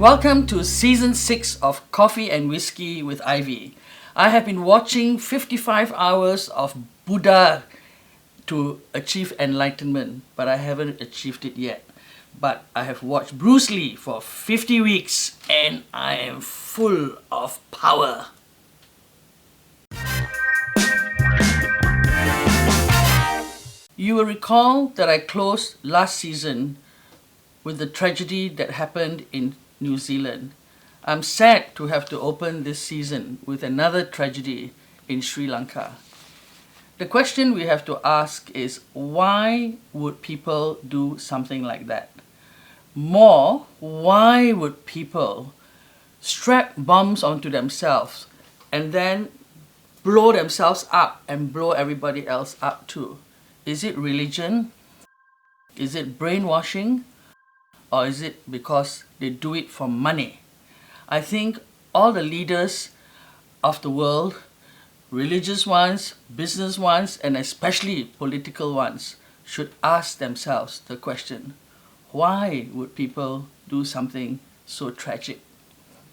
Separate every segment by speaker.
Speaker 1: Welcome to Season 6 of Coffee and Whiskey with Ivy. I have been watching 55 hours of Buddha to achieve enlightenment, but I haven't achieved it yet. But I have watched Bruce Lee for 50 weeks and I am full of power. You will recall that I closed last season with the tragedy that happened in New Zealand. I'm sad to have to open this season with another tragedy in Sri Lanka. The question we have to ask is, why would people do something like that? More, why would people strap bombs onto themselves and then blow themselves up and blow everybody else up too? Is it religion? Is it brainwashing? Or is it because they do it for money? I think all the leaders of the world, religious ones, business ones, and especially political ones, should ask themselves the question, why would people do something so tragic?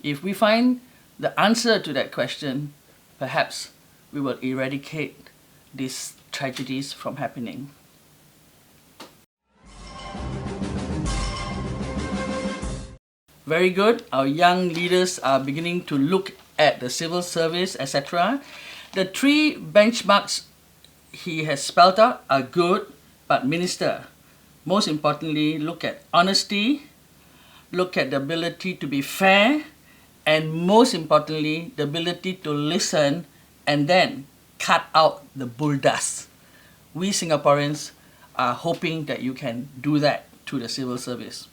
Speaker 1: If we find the answer to that question, perhaps we will eradicate these tragedies from happening. Very good. Our young leaders are beginning to look at the civil service, etc. The three benchmarks he has spelled out are good, but Minister, most importantly, look at honesty, look at the ability to be fair, and most importantly, the ability to listen and then cut out the bull-dust. We Singaporeans are hoping that you can do that to the civil service.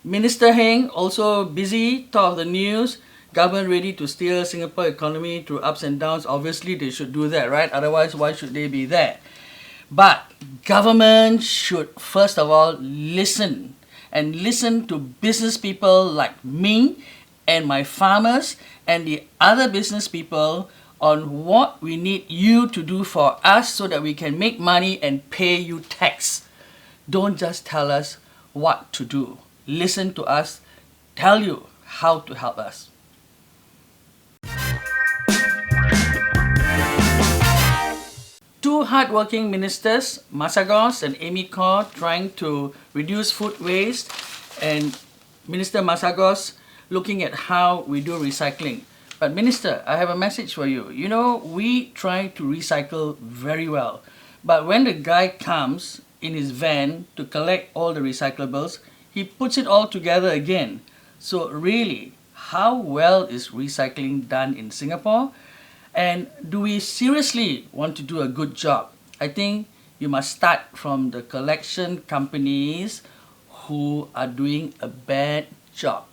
Speaker 1: Minister Heng, also busy, top of the news. Government ready to steer Singapore economy through ups and downs. Obviously, they should do that, right? Otherwise, why should they be there? But government should, first of all, listen. And listen to business people like me and my farmers and the other business people on what we need you to do for us so that we can make money and pay you tax. Don't just tell us what to do. Listen to us, tell you how to help us. Two hardworking ministers, Masagos and Amy Kaur, trying to reduce food waste, and Minister Masagos looking at how we do recycling. But Minister, I have a message for you. You know, we try to recycle very well, but when the guy comes in his van to collect all the recyclables, he puts it all together again. So really, how well is recycling done in Singapore? And do we seriously want to do a good job? I think you must start from the collection companies who are doing a bad job.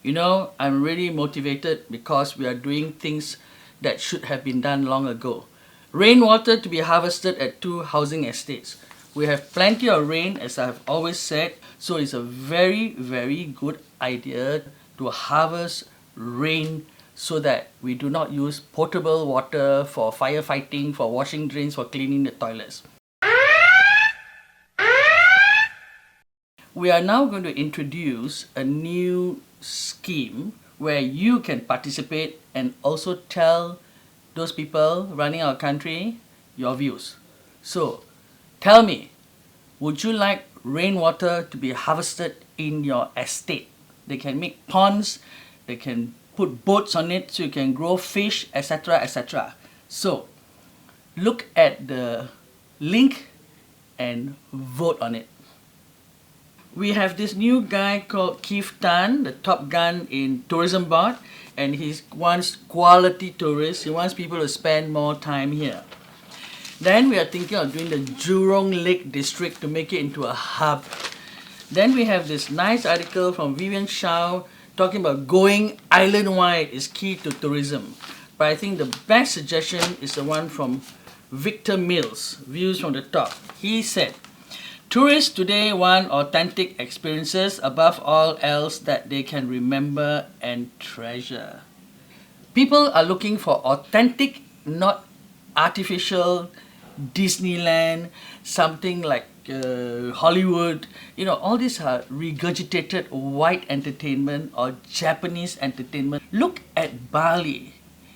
Speaker 1: You know, I'm really motivated because we are doing things that should have been done long ago. Rainwater to be harvested at 2 housing estates. We have plenty of rain, as I've always said, so it's a very, very good idea to harvest rain so that we do not use potable water for firefighting, for washing drains, for cleaning the toilets. We are now going to introduce a new scheme where you can participate and also tell those people running our country your views. So, tell me, would you like rainwater to be harvested in your estate? They can make ponds, they can put boats on it so you can grow fish, etc., etc. So, look at the link and vote on it. We have this new guy called Keith Tan, the top gun in tourism board, and he wants quality tourists. He wants people to spend more time here. Then we are thinking of doing the Jurong Lake District to make it into a hub. Then we have this nice article from Vivian Shao talking about going island-wide is key to tourism. But I think the best suggestion is the one from Victor Mills, Views from the Top. He said, tourists today want authentic experiences above all else that they can remember and treasure. People are looking for authentic, not artificial, Disneyland, something like Hollywood. You know, all these are regurgitated white entertainment or Japanese entertainment. Look at Bali.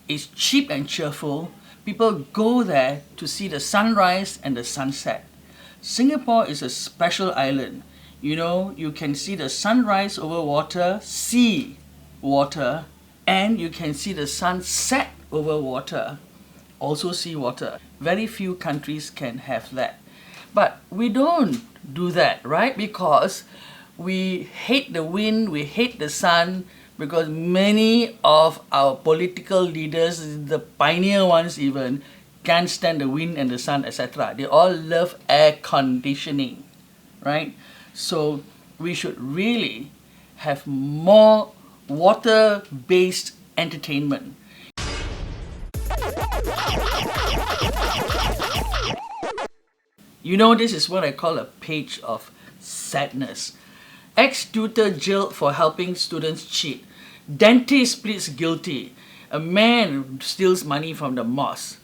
Speaker 1: It's cheap and cheerful. People go there to see the sunrise and the sunset. Singapore is a special island. You know, you can see the sunrise over water, see water, and you can see the sunset over water, also see water. Very few countries can have that. But we don't do that, right? Because we hate the wind, we hate the sun, because many of our political leaders, the pioneer ones even, can't stand the wind and the sun, etc. They all love air conditioning, right? So we should really have more water-based entertainment. You know, this is what I call a page of sadness. Ex-tutor jailed for helping students cheat. Dentist pleads guilty. A man steals money from the mosque.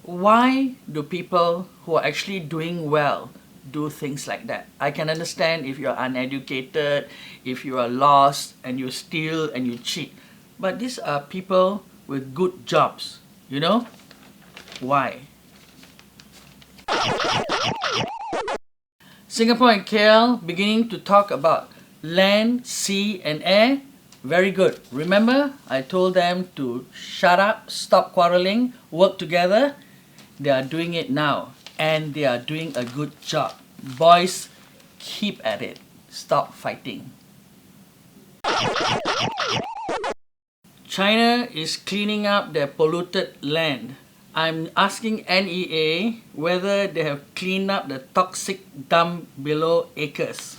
Speaker 1: Why do people who are actually doing well do things like that? I can understand if you're uneducated, if you are lost and you steal and you cheat. But these are people with good jobs, you know? Why? Singapore and KL beginning to talk about land, sea and air. Very good. Remember, I told them to shut up, stop quarreling, work together. They are doing it now and they are doing a good job. Boys, keep at it. Stop fighting. China is cleaning up their polluted land. I'm asking NEA whether they have cleaned up the toxic dump below acres.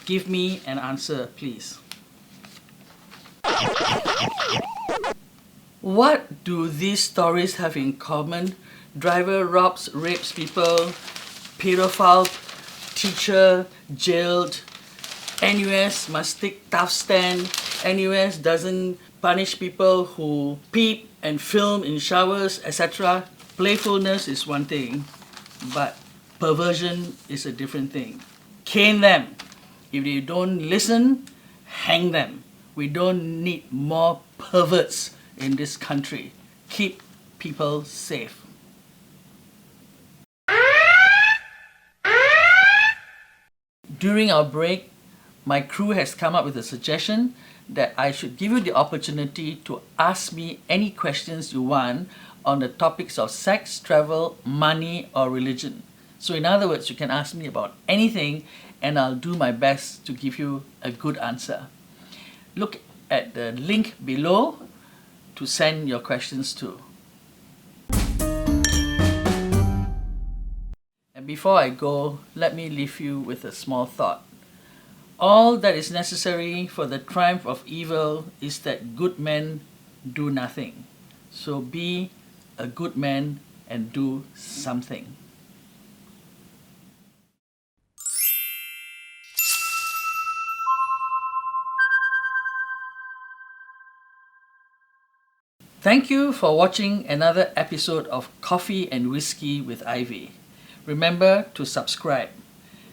Speaker 1: Give me an answer, please. What do these stories have in common? Driver robs, rapes people, pedophile teacher jailed, NUS must take tough stand, NUS doesn't punish people who peep and film in showers, etc. Playfulness is one thing, but perversion is a different thing. Cane them. If they don't listen, hang them. We don't need more perverts in this country. Keep people safe. During our break, my crew has come up with a suggestion that I should give you the opportunity to ask me any questions you want on the topics of sex, travel, money, or religion. So in other words, you can ask me about anything and I'll do my best to give you a good answer. Look at the link below to send your questions to. And before I go, let me leave you with a small thought. All that is necessary for the triumph of evil is that good men do nothing. So be a good man and do something. Thank you for watching another episode of Coffee and Whiskey with Ivy. Remember to subscribe.